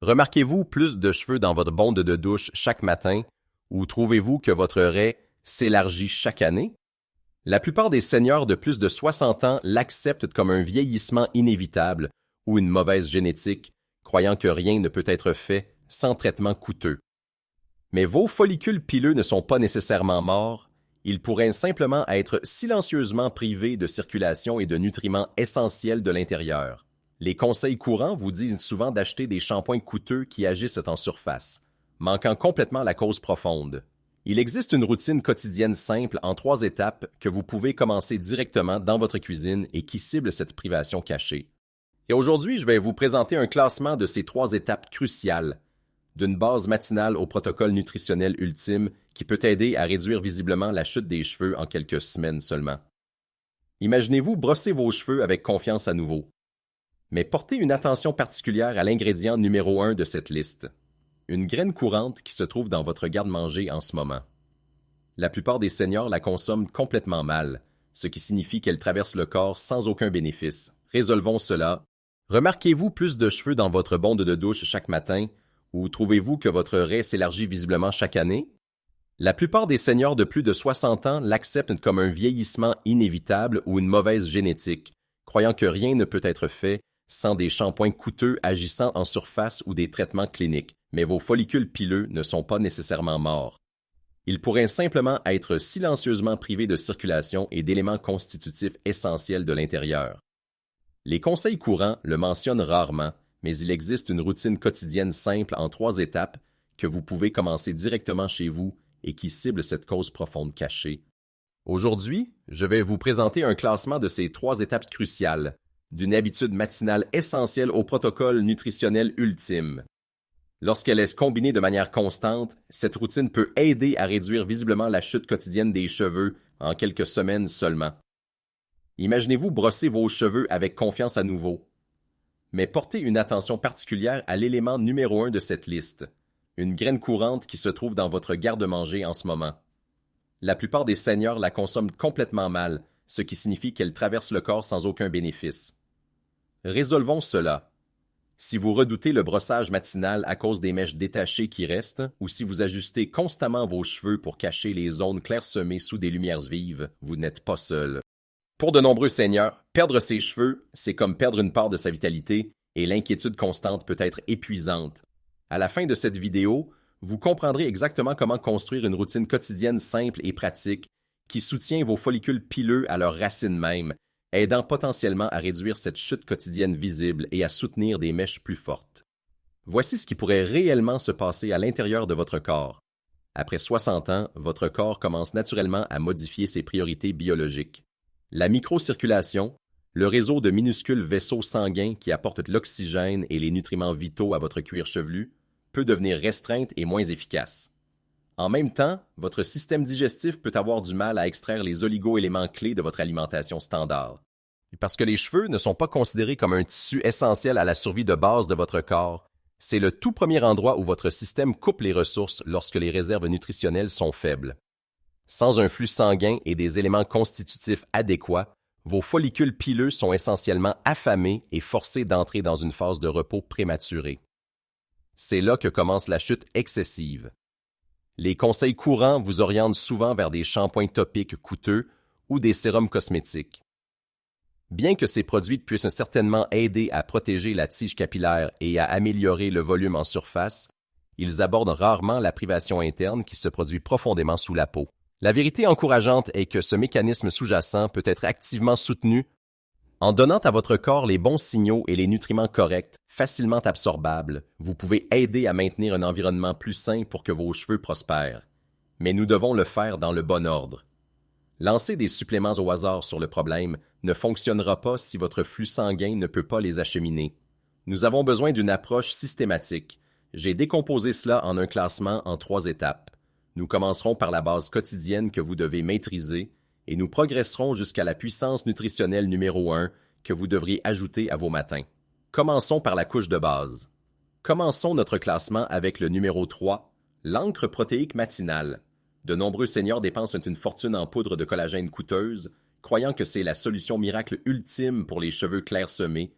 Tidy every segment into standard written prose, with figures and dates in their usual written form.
Remarquez-vous plus de cheveux dans votre bonde de douche chaque matin ou trouvez-vous que votre raie s'élargit chaque année? La plupart des seniors de plus de 60 ans l'acceptent comme un vieillissement inévitable ou une mauvaise génétique, croyant que rien ne peut être fait sans traitement coûteux. Mais vos follicules pileux ne sont pas nécessairement morts, ils pourraient simplement être silencieusement privés de circulation et de nutriments essentiels de l'intérieur. Les conseils courants vous disent souvent d'acheter des shampoings coûteux qui agissent en surface, manquant complètement la cause profonde. Il existe une routine quotidienne simple en 3 étapes que vous pouvez commencer directement dans votre cuisine et qui cible cette privation cachée. Et aujourd'hui, je vais vous présenter un classement de ces 3 étapes cruciales, d'une base matinale au protocole nutritionnel ultime qui peut aider à réduire visiblement la chute des cheveux en quelques semaines seulement. Imaginez-vous brosser vos cheveux avec confiance à nouveau. Mais portez une attention particulière à l'ingrédient numéro 1 de cette liste, une graine courante qui se trouve dans votre garde-manger en ce moment. La plupart des seniors la consomment complètement mal, ce qui signifie qu'elle traverse le corps sans aucun bénéfice. Résolvons cela. Remarquez-vous plus de cheveux dans votre bonde de douche chaque matin ou trouvez-vous que votre raie s'élargit visiblement chaque année? La plupart des seniors de plus de 60 ans l'acceptent comme un vieillissement inévitable ou une mauvaise génétique, croyant que rien ne peut être fait sans des shampoings coûteux agissant en surface ou des traitements cliniques, mais vos follicules pileux ne sont pas nécessairement morts. Ils pourraient simplement être silencieusement privés de circulation et d'éléments constitutifs essentiels de l'intérieur. Les conseils courants le mentionnent rarement, mais il existe une routine quotidienne simple en 3 étapes que vous pouvez commencer directement chez vous et qui cible cette cause profonde cachée. Aujourd'hui, je vais vous présenter un classement de ces 3 étapes cruciales, d'une habitude matinale essentielle au protocole nutritionnel ultime. Lorsqu'elle est combinée de manière constante, cette routine peut aider à réduire visiblement la chute quotidienne des cheveux en quelques semaines seulement. Imaginez-vous brosser vos cheveux avec confiance à nouveau. Mais portez une attention particulière à l'élément numéro 1 de cette liste, une graine courante qui se trouve dans votre garde-manger en ce moment. La plupart des seniors la consomment complètement mal, ce qui signifie qu'elle traverse le corps sans aucun bénéfice. Résolvons cela. Si vous redoutez le brossage matinal à cause des mèches détachées qui restent, ou si vous ajustez constamment vos cheveux pour cacher les zones clairsemées sous des lumières vives, vous n'êtes pas seul. Pour de nombreux seniors, perdre ses cheveux, c'est comme perdre une part de sa vitalité, et l'inquiétude constante peut être épuisante. À la fin de cette vidéo, vous comprendrez exactement comment construire une routine quotidienne simple et pratique qui soutient vos follicules pileux à leurs racines mêmes, aidant potentiellement à réduire cette chute quotidienne visible et à soutenir des mèches plus fortes. Voici ce qui pourrait réellement se passer à l'intérieur de votre corps. Après 60 ans, votre corps commence naturellement à modifier ses priorités biologiques. La microcirculation, le réseau de minuscules vaisseaux sanguins qui apportent l'oxygène et les nutriments vitaux à votre cuir chevelu, peut devenir restreinte et moins efficace. En même temps, votre système digestif peut avoir du mal à extraire les oligo-éléments clés de votre alimentation standard. Et parce que les cheveux ne sont pas considérés comme un tissu essentiel à la survie de base de votre corps, c'est le tout premier endroit où votre système coupe les ressources lorsque les réserves nutritionnelles sont faibles. Sans un flux sanguin et des éléments constitutifs adéquats, vos follicules pileux sont essentiellement affamés et forcés d'entrer dans une phase de repos prématuré. C'est là que commence la chute excessive. Les conseils courants vous orientent souvent vers des shampoings topiques coûteux ou des sérums cosmétiques. Bien que ces produits puissent certainement aider à protéger la tige capillaire et à améliorer le volume en surface, ils abordent rarement la privation interne qui se produit profondément sous la peau. La vérité encourageante est que ce mécanisme sous-jacent peut être activement soutenu en donnant à votre corps les bons signaux et les nutriments corrects, facilement absorbables. Vous pouvez aider à maintenir un environnement plus sain pour que vos cheveux prospèrent. Mais nous devons le faire dans le bon ordre. Lancer des suppléments au hasard sur le problème ne fonctionnera pas si votre flux sanguin ne peut pas les acheminer. Nous avons besoin d'une approche systématique. J'ai décomposé cela en un classement en 3 étapes. Nous commencerons par la base quotidienne que vous devez maîtriser et nous progresserons jusqu'à la puissance nutritionnelle numéro 1 que vous devriez ajouter à vos matins. Commençons par la couche de base. Commençons notre classement avec le numéro 3, l'encre protéique matinale. De nombreux seniors dépensent une fortune en poudre de collagène coûteuse, croyant que c'est la solution miracle ultime pour les cheveux clairsemés.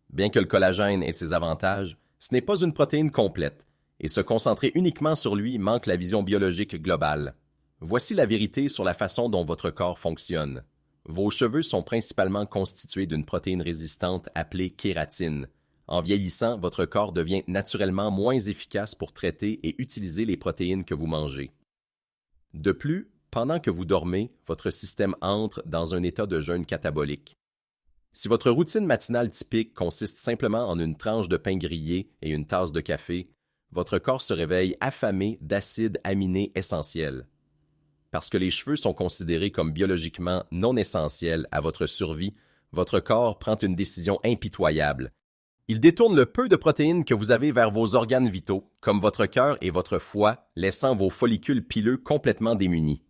Bien que le collagène ait ses avantages, Ce n'est pas une protéine complète, et se concentrer uniquement sur lui manque la vision biologique globale. Voici la vérité sur la façon dont votre corps fonctionne. Vos cheveux sont principalement constitués d'une protéine résistante appelée kératine. En vieillissant, votre corps devient naturellement moins efficace pour traiter et utiliser les protéines que vous mangez. De plus, pendant que vous dormez, votre système entre dans un état de jeûne catabolique. Si votre routine matinale typique consiste simplement en une tranche de pain grillé et une tasse de café, votre corps se réveille affamé d'acides aminés essentiels. Parce que les cheveux sont considérés comme biologiquement non essentiels à votre survie, votre corps prend une décision impitoyable. Il détourne le peu de protéines que vous avez vers vos organes vitaux, comme votre cœur et votre foie, laissant vos follicules pileux complètement démunis.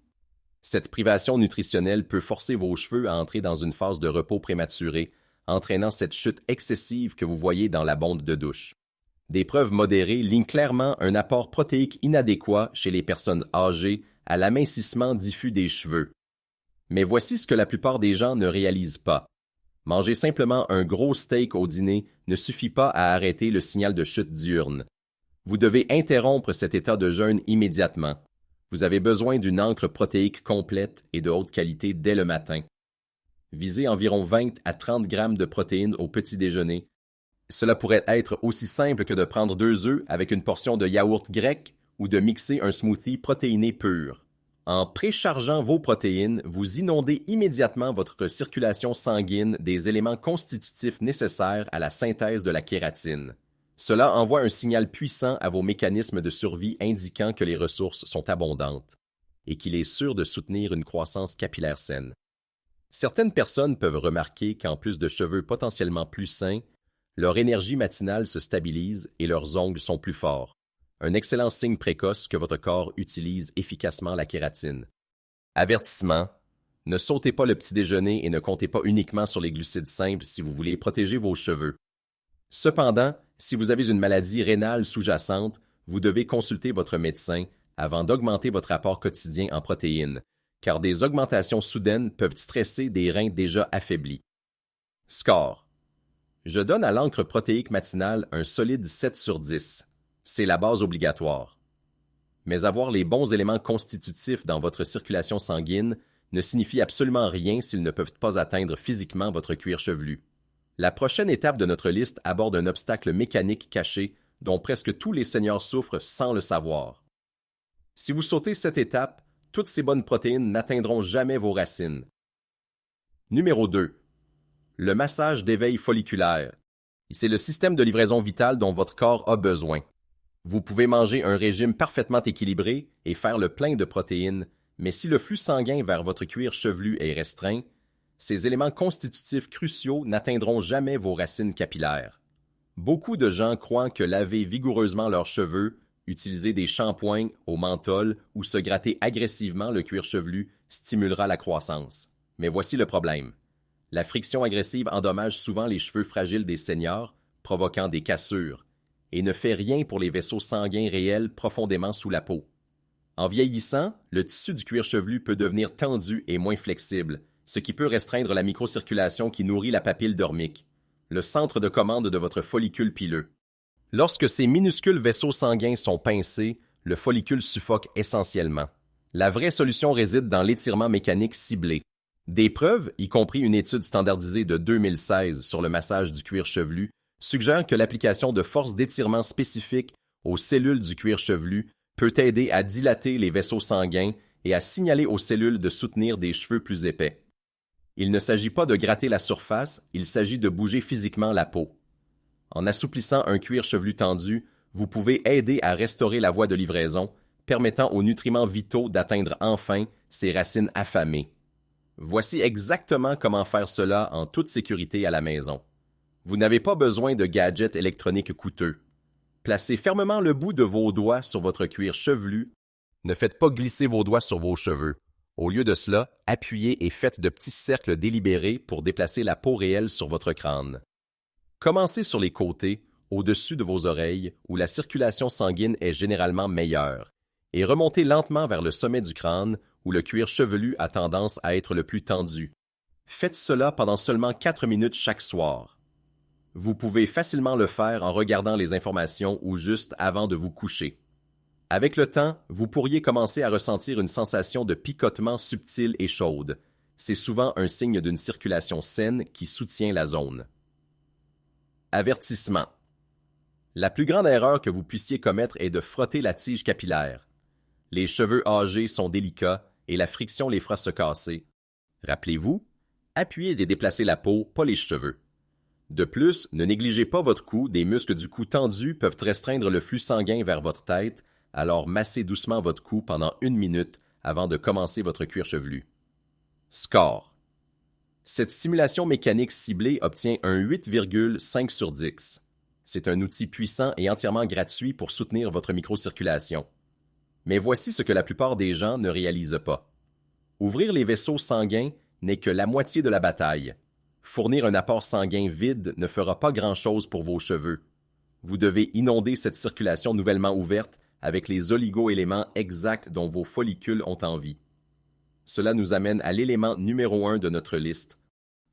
Cette privation nutritionnelle peut forcer vos cheveux à entrer dans une phase de repos prématuré, entraînant cette chute excessive que vous voyez dans la bonde de douche. Des preuves modérées lignent clairement un apport protéique inadéquat chez les personnes âgées à l'amincissement diffus des cheveux. Mais voici ce que la plupart des gens ne réalisent pas. Manger simplement un gros steak au dîner ne suffit pas à arrêter le signal de chute diurne. Vous devez interrompre cet état de jeûne immédiatement. Vous avez besoin d'une encre protéique complète et de haute qualité dès le matin. Visez environ 20 à 30 grammes de protéines au petit déjeuner. Cela pourrait être aussi simple que de prendre 2 œufs avec une portion de yaourt grec ou de mixer un smoothie protéiné pur. En préchargeant vos protéines, vous inondez immédiatement votre circulation sanguine des éléments constitutifs nécessaires à la synthèse de la kératine. Cela envoie un signal puissant à vos mécanismes de survie indiquant que les ressources sont abondantes et qu'il est sûr de soutenir une croissance capillaire saine. Certaines personnes peuvent remarquer qu'en plus de cheveux potentiellement plus sains, leur énergie matinale se stabilise et leurs ongles sont plus forts. Un excellent signe précoce que votre corps utilise efficacement la kératine. Avertissement: ne sautez pas le petit déjeuner et ne comptez pas uniquement sur les glucides simples si vous voulez protéger vos cheveux. Cependant, si vous avez une maladie rénale sous-jacente, vous devez consulter votre médecin avant d'augmenter votre apport quotidien en protéines, car des augmentations soudaines peuvent stresser des reins déjà affaiblis. Score: je donne à l'encre protéique matinale un solide 7 sur 10. C'est la base obligatoire. Mais avoir les bons éléments constitutifs dans votre circulation sanguine ne signifie absolument rien s'ils ne peuvent pas atteindre physiquement votre cuir chevelu. La prochaine étape de notre liste aborde un obstacle mécanique caché dont presque tous les seigneurs souffrent sans le savoir. Si vous sautez cette étape, toutes ces bonnes protéines n'atteindront jamais vos racines. Numéro 2. Le massage d'éveil folliculaire. C'est le système de livraison vitale dont votre corps a besoin. Vous pouvez manger un régime parfaitement équilibré et faire le plein de protéines, mais si le flux sanguin vers votre cuir chevelu est restreint, ces éléments constitutifs cruciaux n'atteindront jamais vos racines capillaires. Beaucoup de gens croient que laver vigoureusement leurs cheveux, utiliser des shampoings au menthol ou se gratter agressivement le cuir chevelu stimulera la croissance. Mais voici le problème. La friction agressive endommage souvent les cheveux fragiles des seniors, provoquant des cassures, et ne fait rien pour les vaisseaux sanguins réels profondément sous la peau. En vieillissant, le tissu du cuir chevelu peut devenir tendu et moins flexible, ce qui peut restreindre la microcirculation qui nourrit la papille dormique, le centre de commande de votre follicule pileux. Lorsque ces minuscules vaisseaux sanguins sont pincés, le follicule suffoque essentiellement. La vraie solution réside dans l'étirement mécanique ciblé. Des preuves, y compris une étude standardisée de 2016 sur le massage du cuir chevelu, suggèrent que l'application de forces d'étirement spécifiques aux cellules du cuir chevelu peut aider à dilater les vaisseaux sanguins et à signaler aux cellules de soutenir des cheveux plus épais. Il ne s'agit pas de gratter la surface, il s'agit de bouger physiquement la peau. En assouplissant un cuir chevelu tendu, vous pouvez aider à restaurer la voie de livraison, permettant aux nutriments vitaux d'atteindre enfin ces racines affamées. Voici exactement comment faire cela en toute sécurité à la maison. Vous n'avez pas besoin de gadgets électroniques coûteux. Placez fermement le bout de vos doigts sur votre cuir chevelu. Ne faites pas glisser vos doigts sur vos cheveux. Au lieu de cela, appuyez et faites de petits cercles délibérés pour déplacer la peau réelle sur votre crâne. Commencez sur les côtés, au-dessus de vos oreilles, où la circulation sanguine est généralement meilleure, et remontez lentement vers le sommet du crâne, où le cuir chevelu a tendance à être le plus tendu. Faites cela pendant seulement 4 minutes chaque soir. Vous pouvez facilement le faire en regardant les informations ou juste avant de vous coucher. Avec le temps, vous pourriez commencer à ressentir une sensation de picotement subtile et chaude. C'est souvent un signe d'une circulation saine qui soutient la zone. Avertissement. La plus grande erreur que vous puissiez commettre est de frotter la tige capillaire. Les cheveux âgés sont délicats et la friction les fera se casser. Rappelez-vous, appuyez et déplacez la peau, pas les cheveux. De plus, ne négligez pas votre cou, des muscles du cou tendus peuvent restreindre le flux sanguin vers votre tête, alors massez doucement votre cou pendant 1 minute avant de commencer votre cuir chevelu. Score. Cette stimulation mécanique ciblée obtient un 8,5 sur 10. C'est un outil puissant et entièrement gratuit pour soutenir votre microcirculation. Mais voici ce que la plupart des gens ne réalisent pas. Ouvrir les vaisseaux sanguins n'est que la moitié de la bataille. Fournir un apport sanguin vide ne fera pas grand-chose pour vos cheveux. Vous devez inonder cette circulation nouvellement ouverte avec les oligo-éléments exacts dont vos follicules ont envie. Cela nous amène à l'élément numéro 1 de notre liste.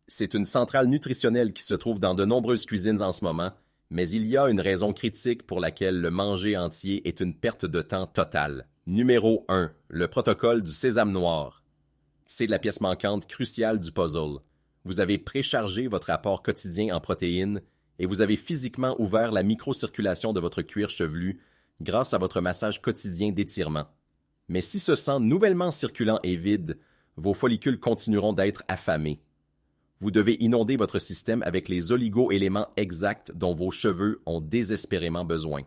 C'est une centrale nutritionnelle qui se trouve dans de nombreuses cuisines en ce moment, mais il y a une raison critique pour laquelle le manger entier est une perte de temps totale. Numéro 1. Le protocole du sésame noir. C'est la pièce manquante cruciale du puzzle. Vous avez préchargé votre apport quotidien en protéines et vous avez physiquement ouvert la microcirculation de votre cuir chevelu grâce à votre massage quotidien d'étirement. Mais si ce sang nouvellement circulant est vide, vos follicules continueront d'être affamés. Vous devez inonder votre système avec les oligo-éléments exacts dont vos cheveux ont désespérément besoin.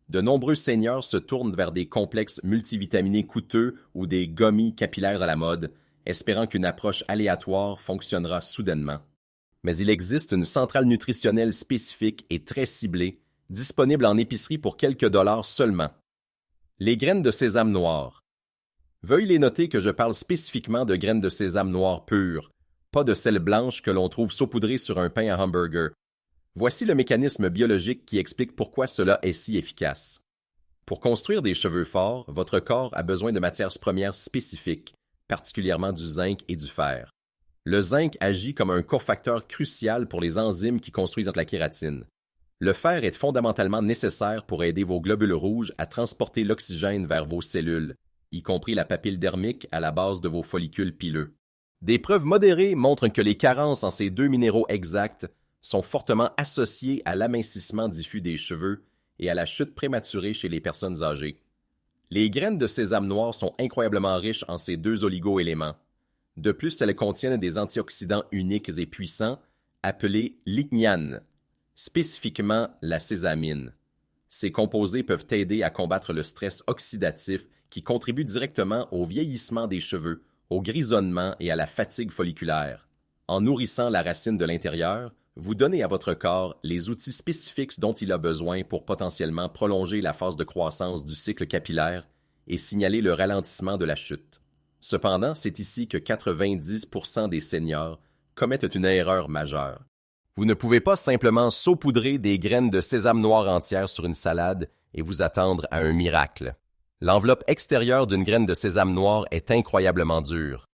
De nombreux seniors se tournent vers des complexes multivitaminés coûteux ou des gummies capillaires à la mode, espérant qu'une approche aléatoire fonctionnera soudainement. Mais il existe une centrale nutritionnelle spécifique et très ciblée, disponible en épicerie pour quelques dollars seulement. Les graines de sésame noir. Veuillez les noter que je parle spécifiquement de graines de sésame noir pures, pas de celles blanches que l'on trouve saupoudrées sur un pain à hamburger. Voici le mécanisme biologique qui explique pourquoi cela est si efficace. Pour construire des cheveux forts, votre corps a besoin de matières premières spécifiques, particulièrement du zinc et du fer. Le zinc agit comme un cofacteur crucial pour les enzymes qui construisent la kératine. Le fer est fondamentalement nécessaire pour aider vos globules rouges à transporter l'oxygène vers vos cellules, y compris la papille dermique à la base de vos follicules pileux. Des preuves modérées montrent que les carences en ces deux minéraux exacts sont fortement associées à l'amincissement diffus des cheveux et à la chute prématurée chez les personnes âgées. Les graines de sésame noir sont incroyablement riches en ces deux oligo-éléments. De plus, elles contiennent des antioxydants uniques et puissants appelés lignanes, spécifiquement la sésamine. Ces composés peuvent aider à combattre le stress oxydatif qui contribue directement au vieillissement des cheveux, au grisonnement et à la fatigue folliculaire. En nourrissant la racine de l'intérieur, vous donnez à votre corps les outils spécifiques dont il a besoin pour potentiellement prolonger la phase de croissance du cycle capillaire et signaler le ralentissement de la chute. Cependant, c'est ici que 90% des seniors commettent une erreur majeure. Vous ne pouvez pas simplement saupoudrer des graines de sésame noir entières sur une salade et vous attendre à un miracle. L'enveloppe extérieure d'une graine de sésame noir est incroyablement dure.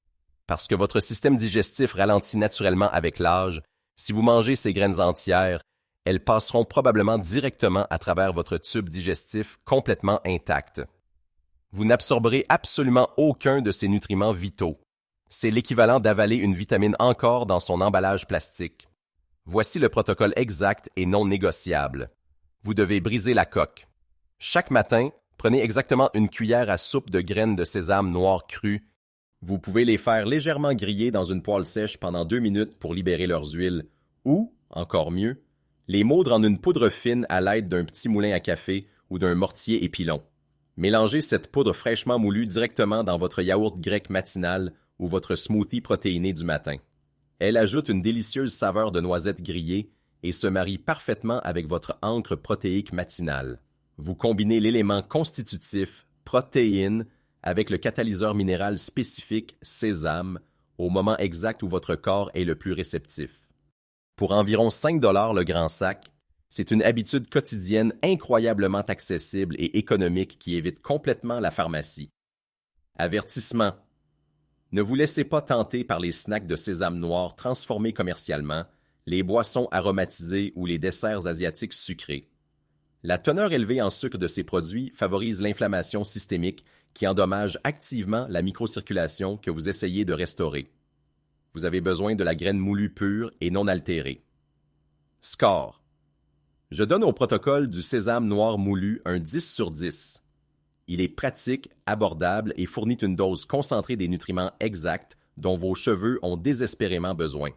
Parce que votre système digestif ralentit naturellement avec l'âge, si vous mangez ces graines entières, elles passeront probablement directement à travers votre tube digestif complètement intact. Vous n'absorberez absolument aucun de ces nutriments vitaux. C'est l'équivalent d'avaler une vitamine encore dans son emballage plastique. Voici le protocole exact et non négociable. Vous devez briser la coque. Chaque matin, prenez exactement une cuillère à soupe de graines de sésame noir crues. Vous pouvez les faire légèrement griller dans une poêle sèche pendant 2 minutes pour libérer leurs huiles, ou, encore mieux, les moudre en une poudre fine à l'aide d'un petit moulin à café ou d'un mortier épilon. Mélangez cette poudre fraîchement moulue directement dans votre yaourt grec matinal ou votre smoothie protéiné du matin. Elle ajoute une délicieuse saveur de noisettes grillées et se marie parfaitement avec votre encre protéique matinale. Vous combinez l'élément constitutif, protéine, avec le catalyseur minéral spécifique, sésame, au moment exact où votre corps est le plus réceptif. Pour environ 5 $ le grand sac, c'est une habitude quotidienne incroyablement accessible et économique qui évite complètement la pharmacie. Avertissement. Ne vous laissez pas tenter par les snacks de sésame noir transformés commercialement, les boissons aromatisées ou les desserts asiatiques sucrés. La teneur élevée en sucre de ces produits favorise l'inflammation systémique qui endommage activement la microcirculation que vous essayez de restaurer. Vous avez besoin de la graine moulue pure et non altérée. Score. Je donne au protocole du sésame noir moulu un 10 sur 10. Il est pratique, abordable et fournit une dose concentrée des nutriments exacts dont vos cheveux ont désespérément besoin.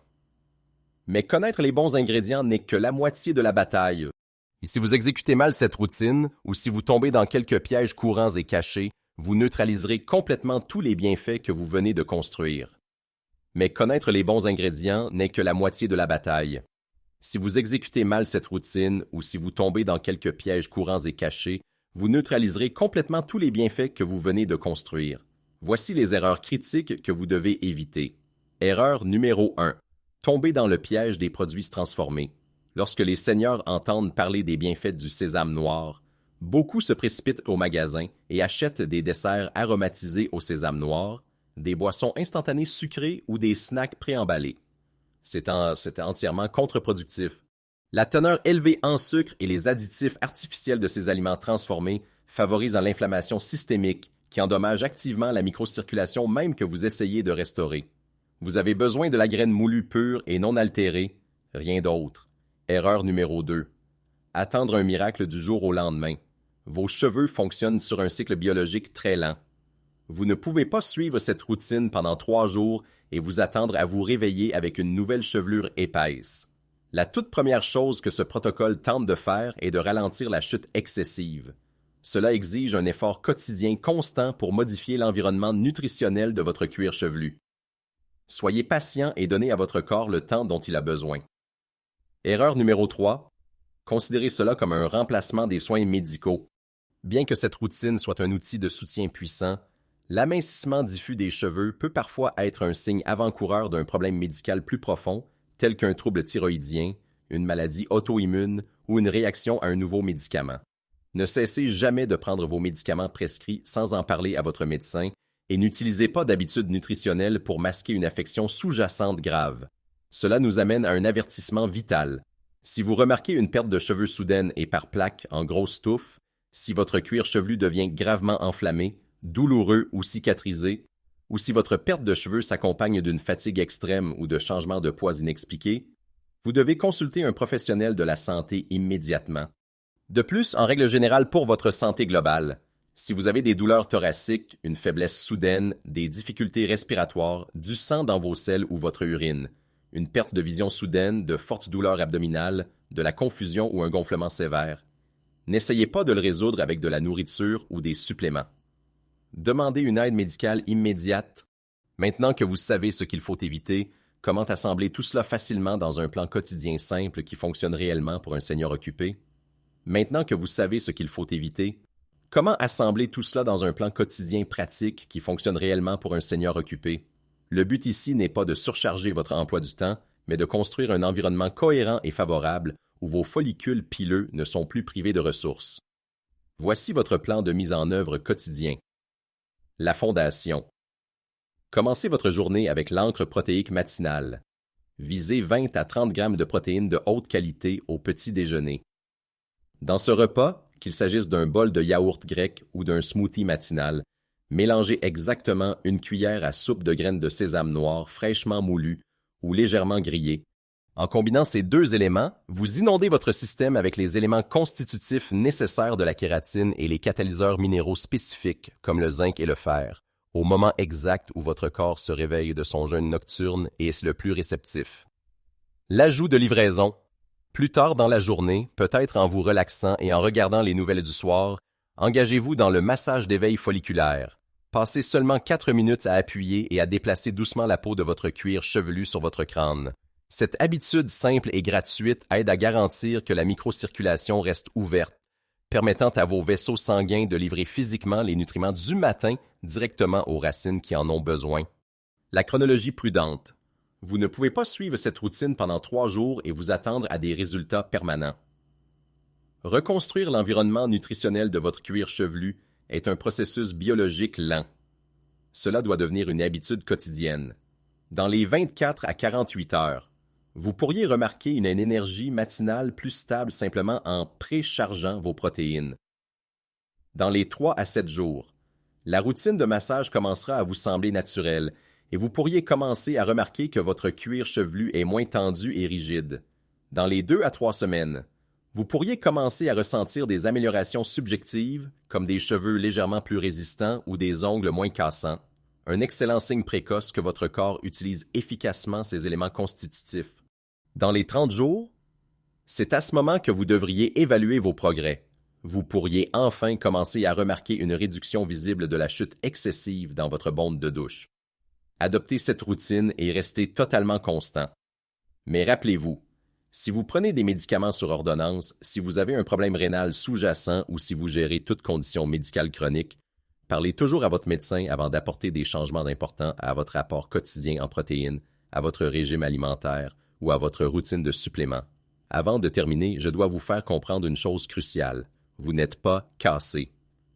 Mais connaître les bons ingrédients n'est que la moitié de la bataille. Et si vous exécutez mal cette routine, ou si vous tombez dans quelques pièges courants et cachés, vous neutraliserez complètement tous les bienfaits que vous venez de construire. Mais connaître les bons ingrédients n'est que la moitié de la bataille. Si vous exécutez mal cette routine, ou si vous tombez dans quelques pièges courants et cachés, vous neutraliserez complètement tous les bienfaits que vous venez de construire. Voici les erreurs critiques que vous devez éviter. Erreur numéro 1. Tomber dans le piège des produits transformés. Lorsque les seigneurs entendent parler des bienfaits du sésame noir, beaucoup se précipitent au magasin et achètent des desserts aromatisés au sésame noir, des boissons instantanées sucrées ou des snacks préemballés. C'est entièrement contre-productif. La teneur élevée en sucre et les additifs artificiels de ces aliments transformés favorisent l'inflammation systémique qui endommage activement la microcirculation même que vous essayez de restaurer. Vous avez besoin de la graine moulue pure et non altérée, rien d'autre. Erreur numéro 2. Attendre un miracle du jour au lendemain. Vos cheveux fonctionnent sur un cycle biologique très lent. Vous ne pouvez pas suivre cette routine pendant 3 jours et vous attendre à vous réveiller avec une nouvelle chevelure épaisse. La toute première chose que ce protocole tente de faire est de ralentir la chute excessive. Cela exige un effort quotidien constant pour modifier l'environnement nutritionnel de votre cuir chevelu. Soyez patient et donnez à votre corps le temps dont il a besoin. Erreur numéro 3. Considérez cela comme un remplacement des soins médicaux. Bien que cette routine soit un outil de soutien puissant, l'amincissement diffus des cheveux peut parfois être un signe avant-coureur d'un problème médical plus profond, tel qu'un trouble thyroïdien, une maladie auto-immune ou une réaction à un nouveau médicament. Ne cessez jamais de prendre vos médicaments prescrits sans en parler à votre médecin et n'utilisez pas d'habitudes nutritionnelles pour masquer une affection sous-jacente grave. Cela nous amène à un avertissement vital. Si vous remarquez une perte de cheveux soudaine et par plaques en grosses touffes, si votre cuir chevelu devient gravement enflammé, douloureux ou cicatrisé, ou si votre perte de cheveux s'accompagne d'une fatigue extrême ou de changements de poids inexpliqués, vous devez consulter un professionnel de la santé immédiatement. De plus, en règle générale pour votre santé globale, si vous avez des douleurs thoraciques, une faiblesse soudaine, des difficultés respiratoires, du sang dans vos selles ou votre urine, une perte de vision soudaine, de fortes douleurs abdominales, de la confusion ou un gonflement sévère, n'essayez pas de le résoudre avec de la nourriture ou des suppléments. Demandez une aide médicale immédiate. Maintenant que vous savez ce qu'il faut éviter, comment assembler tout cela facilement dans un plan quotidien simple qui fonctionne réellement pour un seigneur occupé? Maintenant que vous savez ce qu'il faut éviter, comment assembler tout cela dans un plan quotidien pratique qui fonctionne réellement pour un seigneur occupé? Le but ici n'est pas de surcharger votre emploi du temps, mais de construire un environnement cohérent et favorable où vos follicules pileux ne sont plus privés de ressources. Voici votre plan de mise en œuvre quotidien. La fondation. Commencez votre journée avec l'encre protéique matinale. Visez 20 à 30 grammes de protéines de haute qualité au petit déjeuner. Dans ce repas, qu'il s'agisse d'un bol de yaourt grec ou d'un smoothie matinal, mélangez exactement une cuillère à soupe de graines de sésame noir fraîchement moulues ou légèrement grillées. En combinant ces 2 éléments, vous inondez votre système avec les éléments constitutifs nécessaires de la kératine et les catalyseurs minéraux spécifiques comme le zinc et le fer, au moment exact où votre corps se réveille de son jeûne nocturne et est le plus réceptif. L'ajout de livraison. Plus tard dans la journée, peut-être en vous relaxant et en regardant les nouvelles du soir, engagez-vous dans le massage d'éveil folliculaire. Passez seulement 4 minutes à appuyer et à déplacer doucement la peau de votre cuir chevelu sur votre crâne. Cette habitude simple et gratuite aide à garantir que la microcirculation reste ouverte, permettant à vos vaisseaux sanguins de livrer physiquement les nutriments du matin directement aux racines qui en ont besoin. La chronologie prudente. Vous ne pouvez pas suivre cette routine pendant 3 jours et vous attendre à des résultats permanents. Reconstruire l'environnement nutritionnel de votre cuir chevelu est un processus biologique lent. Cela doit devenir une habitude quotidienne. Dans les 24 à 48 heures, Vous pourriez remarquer une énergie matinale plus stable simplement en préchargeant vos protéines. Dans les 3 à 7 jours, la routine de massage commencera à vous sembler naturelle et vous pourriez commencer à remarquer que votre cuir chevelu est moins tendu et rigide. Dans les 2 à 3 semaines, vous pourriez commencer à ressentir des améliorations subjectives, comme des cheveux légèrement plus résistants ou des ongles moins cassants, un excellent signe précoce que votre corps utilise efficacement ces éléments constitutifs. Dans les 30 jours, c'est à ce moment que vous devriez évaluer vos progrès. Vous pourriez enfin commencer à remarquer une réduction visible de la chute excessive dans votre bonde de douche. Adoptez cette routine et restez totalement constant. Mais rappelez-vous, si vous prenez des médicaments sur ordonnance, si vous avez un problème rénal sous-jacent ou si vous gérez toute condition médicale chronique, parlez toujours à votre médecin avant d'apporter des changements importants à votre apport quotidien en protéines, à votre régime alimentaire ou à votre routine de suppléments. Avant de terminer, je dois vous faire comprendre une chose cruciale. Vous n'êtes pas cassé.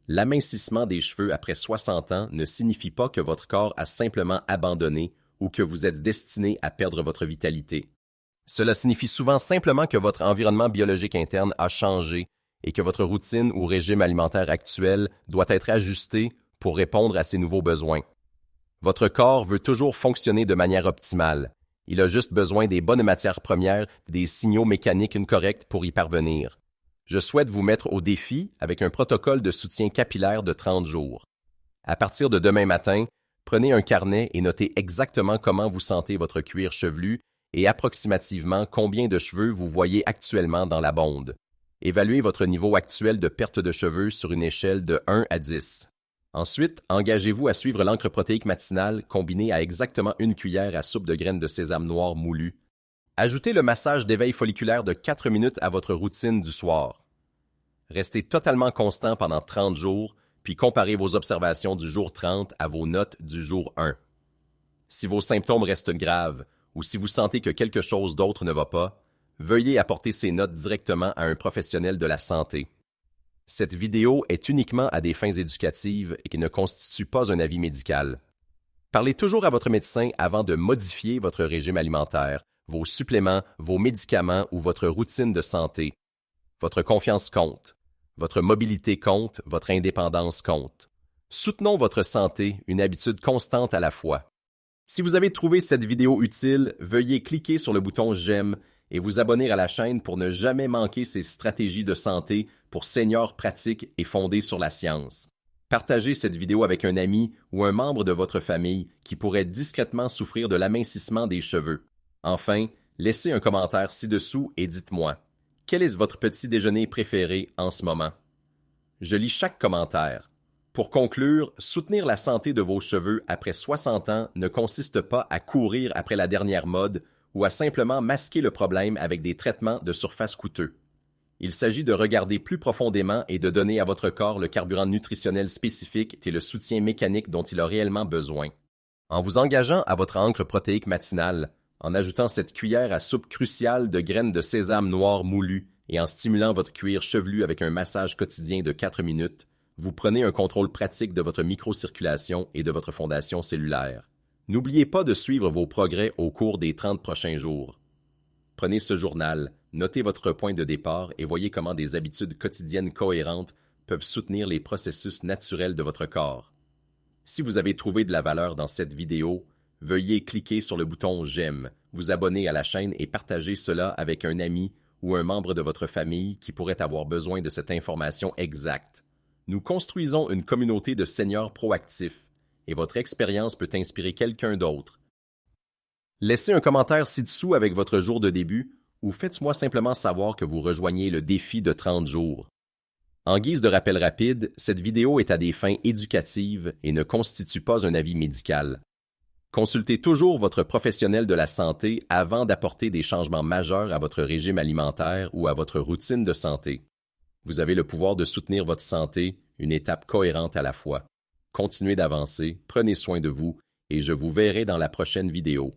L'amincissement des cheveux après 60 ans ne signifie pas que votre corps a simplement abandonné ou que vous êtes destiné à perdre votre vitalité. Cela signifie souvent simplement que votre environnement biologique interne a changé et que votre routine ou régime alimentaire actuel doit être ajusté pour répondre à ces nouveaux besoins. Votre corps veut toujours fonctionner de manière optimale. Il a juste besoin des bonnes matières premières, des signaux mécaniques corrects pour y parvenir. Je souhaite vous mettre au défi avec un protocole de soutien capillaire de 30 jours. À partir de demain matin, prenez un carnet et notez exactement comment vous sentez votre cuir chevelu et approximativement combien de cheveux vous voyez actuellement dans la bonde. Évaluez votre niveau actuel de perte de cheveux sur une échelle de 1 à 10. Ensuite, engagez-vous à suivre l'encre protéique matinale combinée à exactement 1 cuillère à soupe de graines de sésame noir moulu. Ajoutez le massage d'éveil folliculaire de 4 minutes à votre routine du soir. Restez totalement constant pendant 30 jours, puis comparez vos observations du jour 30 à vos notes du jour 1. Si vos symptômes restent graves, ou si vous sentez que quelque chose d'autre ne va pas, veuillez apporter ces notes directement à un professionnel de la santé. Cette vidéo est uniquement à des fins éducatives et qui ne constitue pas un avis médical. Parlez toujours à votre médecin avant de modifier votre régime alimentaire, vos suppléments, vos médicaments ou votre routine de santé. Votre confiance compte. Votre mobilité compte, votre indépendance compte. Soutenons votre santé, une habitude constante à la fois. Si vous avez trouvé cette vidéo utile, veuillez cliquer sur le bouton « J'aime » et vous abonner à la chaîne pour ne jamais manquer ces stratégies de santé pour seniors pratiques et fondées sur la science. Partagez cette vidéo avec un ami ou un membre de votre famille qui pourrait discrètement souffrir de l'amincissement des cheveux. Enfin, laissez un commentaire ci-dessous et dites-moi, quel est votre petit déjeuner préféré en ce moment? Je lis chaque commentaire. Pour conclure, soutenir la santé de vos cheveux après 60 ans ne consiste pas à courir après la dernière mode ou à simplement masquer le problème avec des traitements de surface coûteux. Il s'agit de regarder plus profondément et de donner à votre corps le carburant nutritionnel spécifique et le soutien mécanique dont il a réellement besoin. En vous engageant à votre encre protéique matinale, en ajoutant cette cuillère à soupe cruciale de graines de sésame noir moulu et en stimulant votre cuir chevelu avec un massage quotidien de 4 minutes, vous prenez un contrôle pratique de votre microcirculation et de votre fondation cellulaire. N'oubliez pas de suivre vos progrès au cours des 30 prochains jours. Prenez ce journal, notez votre point de départ et voyez comment des habitudes quotidiennes cohérentes peuvent soutenir les processus naturels de votre corps. Si vous avez trouvé de la valeur dans cette vidéo, veuillez cliquer sur le bouton « J'aime », vous abonner à la chaîne et partager cela avec un ami ou un membre de votre famille qui pourrait avoir besoin de cette information exacte. Nous construisons une communauté de seniors proactifs et votre expérience peut inspirer quelqu'un d'autre. Laissez un commentaire ci-dessous avec votre jour de début ou faites-moi simplement savoir que vous rejoignez le défi de 30 jours. En guise de rappel rapide, cette vidéo est à des fins éducatives et ne constitue pas un avis médical. Consultez toujours votre professionnel de la santé avant d'apporter des changements majeurs à votre régime alimentaire ou à votre routine de santé. Vous avez le pouvoir de soutenir votre santé, une étape cohérente à la fois. Continuez d'avancer, prenez soin de vous et je vous verrai dans la prochaine vidéo.